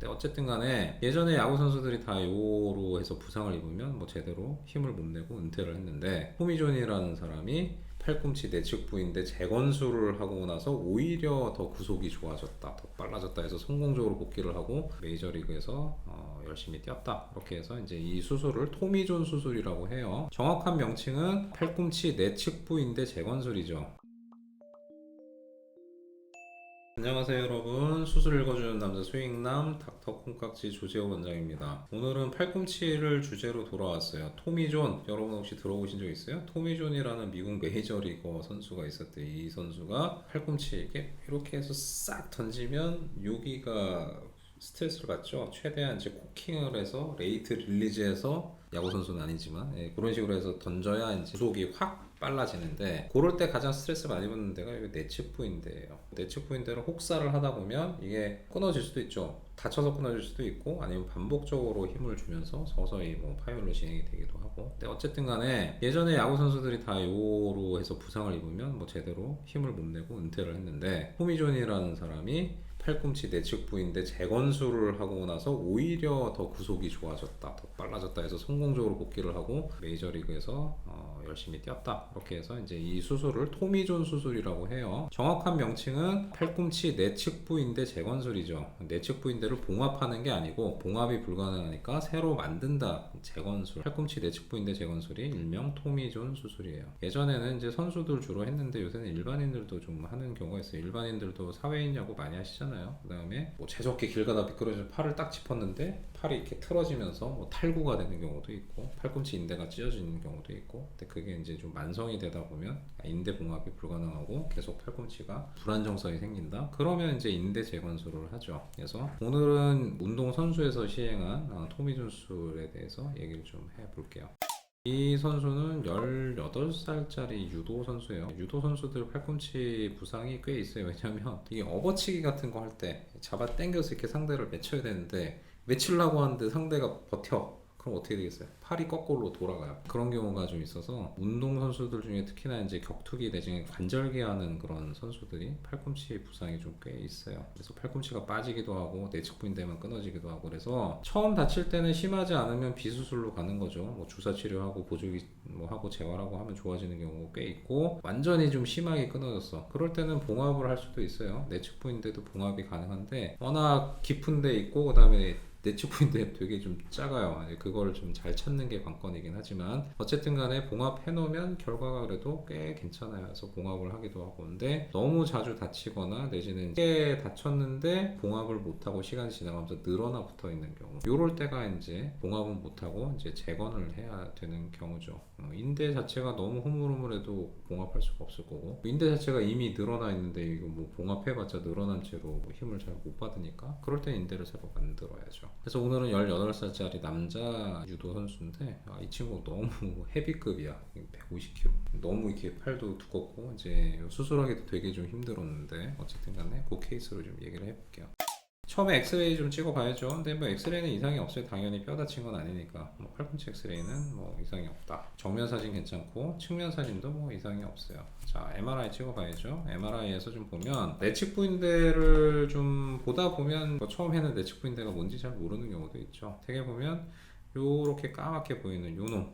근데 어쨌든 간에 예전에 야구 선수들이 다 요로 해서 부상을 입으면 뭐 제대로 힘을 못 내고 은퇴를 했는데, 토미존이라는 사람이 팔꿈치 내측 부인대 재건수를 하고 나서 오히려 더 구속이 좋아졌다, 더 빨라졌다 해서 성공적으로 복귀를 하고 메이저리그에서 열심히 뛰었다. 이렇게 해서 이제 이 수술을 토미존 수술이라고 해요. 정확한 명칭은 팔꿈치 내측 부인대 재건술이죠. 안녕하세요 여러분, 수술 읽어주는 남자 수익남 닥터 콩깍지 조재호 원장입니다. 오늘은 팔꿈치를 주제로 돌아왔어요. 토미존, 여러분 혹시 들어보신 적 있어요? 토미존이라는 미국 메이저리거 선수가 있었대. 이 선수가 팔꿈치 이렇게 해서 싹 던지면 여기가 스트레스를 받죠. 최대한 이제 코킹을 해서 레이트 릴리즈해서, 야구 선수는 아니지만 그런 식으로 해서 던져야 이제 구속이 확 빨라지는데, 그럴 때 가장 스트레스 많이 받는 데가 이 내측 부인대예요. 내측 부인대를 혹사를 하다 보면 이게 끊어질 수도 있죠. 다쳐서 끊어질 수도 있고, 아니면 반복적으로 힘을 주면서 서서히 뭐 파열로 진행이 되기도 하고. 근데 어쨌든 간에 예전에 야구 선수들이 다 요로 해서 부상을 입으면 뭐 제대로 힘을 못 내고 은퇴를 했는데, 토미존이라는 사람이 팔꿈치 내측 부인대 재건수를 하고 나서 오히려 더 구속이 좋아졌다, 더 빨라졌다 해서 성공적으로 복귀를 하고 메이저리그에서 열심히 뛰었다. 이렇게 해서 이제 이 수술을 토미존 수술이라고 해요. 정확한 명칭은 팔꿈치 내측 부인대 재건술이죠. 내측 부인대를 봉합하는 게 아니고, 봉합이 불가능하니까 새로 만든다, 재건술. 팔꿈치 내측 부인대 재건술이 일명 토미존 수술이에요. 예전에는 이제 선수들 주로 했는데 요새는 일반인들도 좀 하는 경우가 있어요. 일반인들도 사회인 야구 많이 하시잖아요. 그 다음에 뭐 재수없게 길 가다 미끄러져서 팔을 딱 짚었는데 팔이 이렇게 틀어지면서 뭐 탈구가 되는 경우도 있고, 팔꿈치 인대가 찢어지는 경우도 있고. 근데 그게 이제 좀 만성이 되다 보면 인대 봉합이 불가능하고 계속 팔꿈치가 불안정성이 생긴다. 그러면 이제 인대 재건술을 하죠. 그래서 오늘은 운동 선수에서 시행한 토미존 수술에 대해서 얘기를 좀 해볼게요. 이 선수는 18살짜리 유도 선수예요. 유도 선수들 팔꿈치 부상이 꽤 있어요. 왜냐면 이게 업어치기 같은 거 할 때 잡아 당겨서 이렇게 상대를 맺혀야 되는데, 맺히려고 하는데 상대가 버텨. 그럼 어떻게 되겠어요? 팔이 거꾸로 돌아가요. 그런 경우가 좀 있어서 운동 선수들 중에 특히나 이제 격투기 내지는 관절기 하는 그런 선수들이 팔꿈치 부상이 좀 꽤 있어요. 그래서 팔꿈치가 빠지기도 하고 내측 부인대만 끊어지기도 하고. 그래서 처음 다칠 때는 심하지 않으면 비수술로 가는 거죠. 뭐 주사 치료하고 보조기 뭐 하고 재활하고 하면 좋아지는 경우가 꽤 있고, 완전히 좀 심하게 끊어졌어. 그럴 때는 봉합을 할 수도 있어요. 내측 부인대도 봉합이 가능한데, 워낙 깊은 데 있고 그다음에 내측 부인대 되게 좀 작아요. 그걸 좀 잘 찾는 게 관건이긴 하지만, 어쨌든 간에 봉합해 놓으면 결과가 그래도 꽤 괜찮아요. 그래서 봉합을 하기도 하고. 근데 너무 자주 다치거나 내지는 크게 다쳤는데 봉합을 못하고 시간이 지나가면서 늘어나 붙어 있는 경우, 요럴 때가 이제 봉합은 못하고 이제 재건을 해야 되는 경우죠. 인대 자체가 너무 흐물흐물해도 봉합할 수가 없을 거고, 인대 자체가 이미 늘어나 있는데 이거 뭐 봉합해봤자 늘어난 채로 뭐 힘을 잘 못 받으니까, 그럴 때 인대를 새로 만들어야죠. 그래서 오늘은 18살짜리 남자 유도 선수인데, 이 친구 너무 헤비급이야. 150kg. 너무 이렇게 팔도 두껍고 이제 수술하기도 되게 좀 힘들었는데, 어쨌든 간에 그 케이스로 좀 얘기를 해볼게요. 처음에 엑스레이 좀 찍어봐야죠. 근데 뭐 엑스레이는 이상이 없어요. 당연히 뼈 다친 건 아니니까. 뭐 팔꿈치 엑스레이는 뭐 이상이 없다. 정면 사진 괜찮고 측면 사진도 뭐 이상이 없어요. 자, MRI 찍어봐야죠. MRI에서 좀 보면 내측 부인대를 좀 보다 보면 뭐 처음에는 내측 부인대가 뭔지 잘 모르는 경우도 있죠. 되게 보면 요렇게 까맣게 보이는 요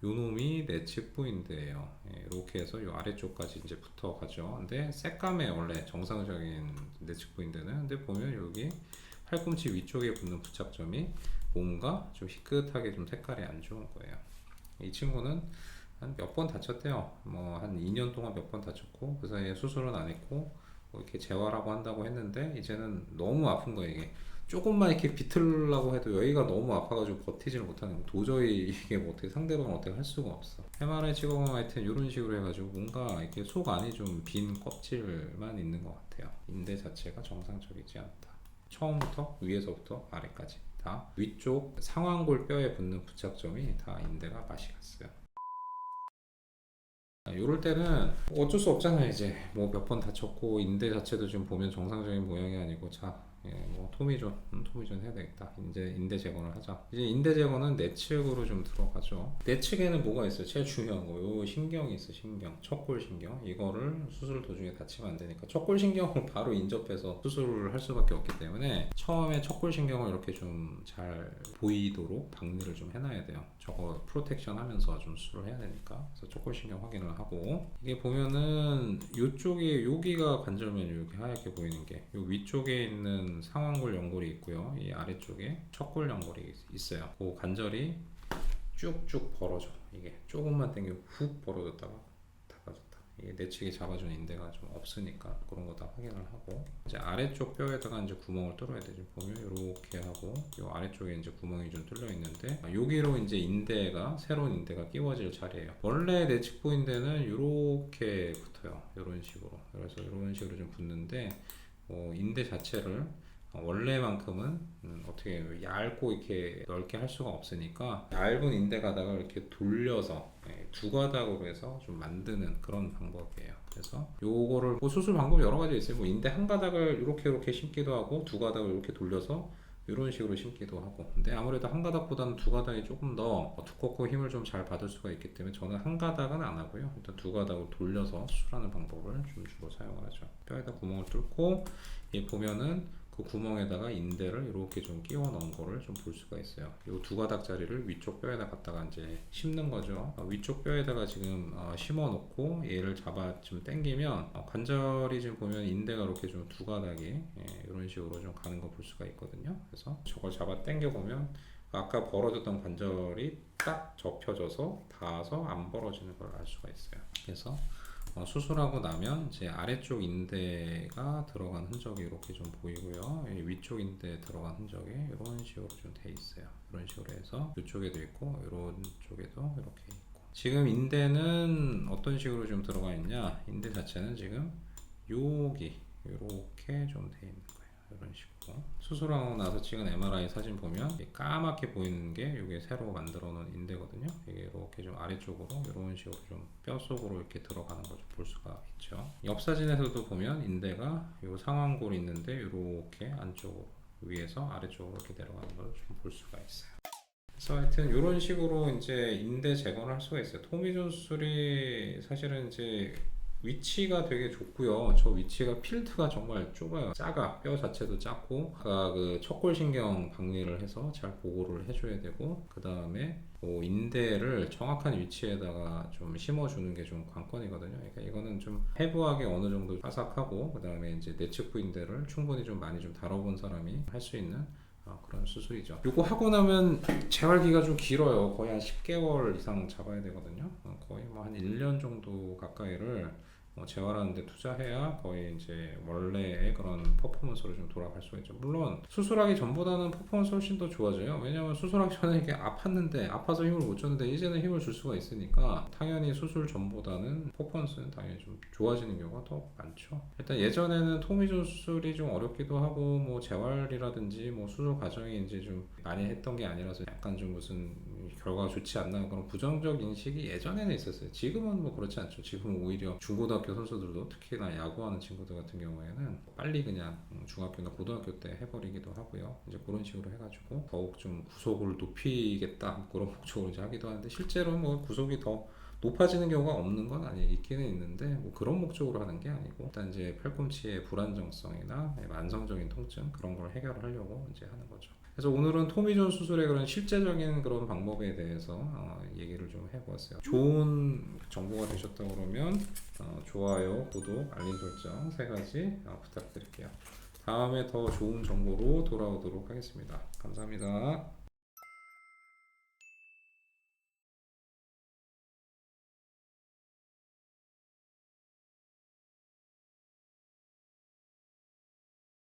놈이 내측 부인대예요. 이렇게 해서 요 아래쪽까지 이제 붙어가죠. 근데 새까매 원래 정상적인 내측 부인대는. 근데 보면 여기 팔꿈치 위쪽에 붙는 부착점이 뭔가 좀 희끗하게 좀 색깔이 안 좋은 거예요. 이 친구는 한 몇 번 다쳤대요. 뭐 한 2년 동안 몇 번 다쳤고, 그 사이에 수술은 안 했고 뭐 이렇게 재활하고 한다고 했는데, 이제는 너무 아픈 거예요. 이게 조금만 이렇게 비틀려고 해도 여기가 너무 아파가지고 버티지를 못하는 거. 도저히 이게 뭐 어떻게 상대방을 어떻게 할 수가 없어. MRI 찍어보면 하여튼 이런 식으로 해가지고 뭔가 이렇게 속 안이 좀 빈 껍질만 있는 것 같아요. 인대 자체가 정상적이지 않다. 처음부터 위에서부터 아래까지 다 위쪽 상완골 뼈에 붙는 부착점이 다 인대가 맛이 갔어요. 이럴 때는 어쩔 수 없잖아요. 이제 뭐 몇 번 다쳤고 인대 자체도 지금 보면 정상적인 모양이 아니고, 자 예, 뭐 토미존 해야 되겠다. 이제 인대 제거를 하자. 이제 인대 제거는 내측으로 좀 들어가죠. 내측에는 뭐가 있어요? 제일 중요한 거, 요 신경이 있어. 신경, 척골 신경. 이거를 수술 도중에 다치면 안 되니까 척골 신경을 바로 인접해서 수술을 할 수밖에 없기 때문에 처음에 척골 신경을 이렇게 좀 잘 보이도록 박리를 좀 해놔야 돼요. 저거 프로텍션 하면서 좀 수술을 해야 되니까. 그래서 척골 신경 확인을 하고, 이게 보면은 요쪽에 여기가 관절면이 이렇게 하얗게 보이는 게, 요 위쪽에 있는 상완골 연골이 있고요. 이 아래쪽에 척골 연골이 있어요. 그 관절이 쭉쭉 벌어져. 이게 조금만 당기고 훅 벌어졌다가 닫아졌다. 이게 내측에 잡아준 인대가 좀 없으니까 그런 거 다 확인을 하고, 이제 아래쪽 뼈에다가 이제 구멍을 뚫어야 돼. 지금 보면 이렇게 하고, 요 아래쪽에 이제 구멍이 좀 뚫려 있는데, 여기로 이제 인대가, 새로운 인대가 끼워질 차례예요. 원래 내측부 인대는 이렇게 붙어요. 이런 식으로. 그래서 이런 식으로 좀 붙는데, 인대 자체를 원래만큼은 어떻게 얇고 이렇게 넓게 할 수가 없으니까 얇은 인대 가닥을 이렇게 돌려서 두 가닥으로 해서 좀 만드는 그런 방법이에요. 그래서 요거를 뭐 수술 방법이 여러 가지 있어요. 뭐 인대 한 가닥을 이렇게 심기도 하고, 두 가닥을 이렇게 돌려서 이런 식으로 심기도 하고. 근데 아무래도 한 가닥보다는 두 가닥이 조금 더 두껍고 힘을 좀 잘 받을 수가 있기 때문에 저는 한 가닥은 안 하고요. 일단 두 가닥을 돌려서 수술하는 방법을 좀 주로 사용을 하죠. 뼈에다 구멍을 뚫고, 이 보면은 그 구멍에다가 인대를 이렇게 좀 끼워 넣은 거를 좀 볼 수가 있어요. 이 두 가닥짜리를 위쪽 뼈에다 갖다가 이제 심는 거죠. 위쪽 뼈에다가 지금 심어 놓고 얘를 잡아 좀 당기면 관절이 지금 보면 인대가 이렇게 좀 두 가닥이 이런 식으로 좀 가는 거 볼 수가 있거든요. 그래서 저걸 잡아 당겨 보면 아까 벌어졌던 관절이 딱 접혀져서 닿아서 안 벌어지는 걸 알 수가 있어요. 그래서 수술하고 나면 이제 아래쪽 인대가 들어간 흔적이 이렇게 좀 보이고요. 위쪽 인대 들어간 흔적이 이런 식으로 좀 돼 있어요. 이런 식으로 해서 이쪽에도 있고 이런 쪽에도 이렇게 있고. 지금 인대는 어떤 식으로 좀 들어가 있냐? 인대 자체는 지금 여기 이렇게 좀 돼 있는 거예요. 이런 식으로. 수술하고 나서 찍은 MRI 사진 보면 까맣게 보이는 게 이게 새로 만들어 놓은 인대거든요. 이게 이렇게 좀 아래쪽으로 이런 식으로 좀 뼈 속으로 이렇게 들어가는 걸 좀 볼 수가 있죠. 옆 사진에서도 보면 인대가 이 상완골이 있는데 이렇게 안쪽으로 위에서 아래쪽으로 이렇게 내려가는 걸 좀 볼 수가 있어요. 그래서 하여튼 이런 식으로 이제 인대 제거를 할 수가 있어요. 토미존 수술이 사실은 이제 위치가 되게 좋고요. 저 위치가 필드가 정말 좁아요. 작아. 뼈 자체도 작고, 아까 그 척골신경 박리를 해서 잘 보호를 해줘야 되고, 그 다음에 인대를 정확한 위치에다가 좀 심어주는 게 좀 관건이거든요. 그러니까 이거는 좀 해부하게 어느 정도 바삭하고, 그 다음에 이제 내측부 인대를 충분히 좀 많이 좀 다뤄본 사람이 할 수 있는 그런 수술이죠. 요거 하고 나면 재활기가 좀 길어요. 거의 한 10개월 이상 잡아야 되거든요. 거의 뭐 한 1년 정도 가까이를 재활하는데 투자해야 거의 이제 원래의 그런 퍼포먼스로 좀 돌아갈 수가 있죠. 물론 수술하기 전보다는 퍼포먼스 훨씬 더 좋아져요. 왜냐하면 수술하기 전에 이게 아팠는데, 아파서 힘을 못 줬는데 이제는 힘을 줄 수가 있으니까 당연히 수술 전보다는 퍼포먼스는 당연히 좀 좋아지는 경우가 더 많죠. 일단 예전에는 토미존 수술이 좀 어렵기도 하고, 뭐 재활이라든지 뭐 수술 과정이 이제 좀 많이 했던 게 아니라서 약간 좀 무슨 결과가 좋지 않나 그런 부정적 인식이 예전에는 있었어요. 지금은 뭐 그렇지 않죠. 지금은 오히려 중고등학교 선수들도, 특히나 야구하는 친구들 같은 경우에는 빨리 그냥 중학교나 고등학교 때 해버리기도 하고요. 이제 그런 식으로 해가지고 더욱 좀 구속을 높이겠다 그런 목적으로 이제 하기도 하는데, 실제로 뭐 구속이 더 높아지는 경우가 없는 건 아니에요. 있기는 있는데 뭐 그런 목적으로 하는 게 아니고, 일단 이제 팔꿈치의 불안정성이나 만성적인 통증 그런 걸 해결하려고 이제 하는 거죠. 그래서 오늘은 토미존 수술의 그런 실제적인 그런 방법에 대해서 얘기를 좀 해보았어요. 좋은 정보가 되셨다 그러면 좋아요, 구독, 알림 설정 3가지 부탁드릴게요. 다음에 더 좋은 정보로 돌아오도록 하겠습니다. 감사합니다.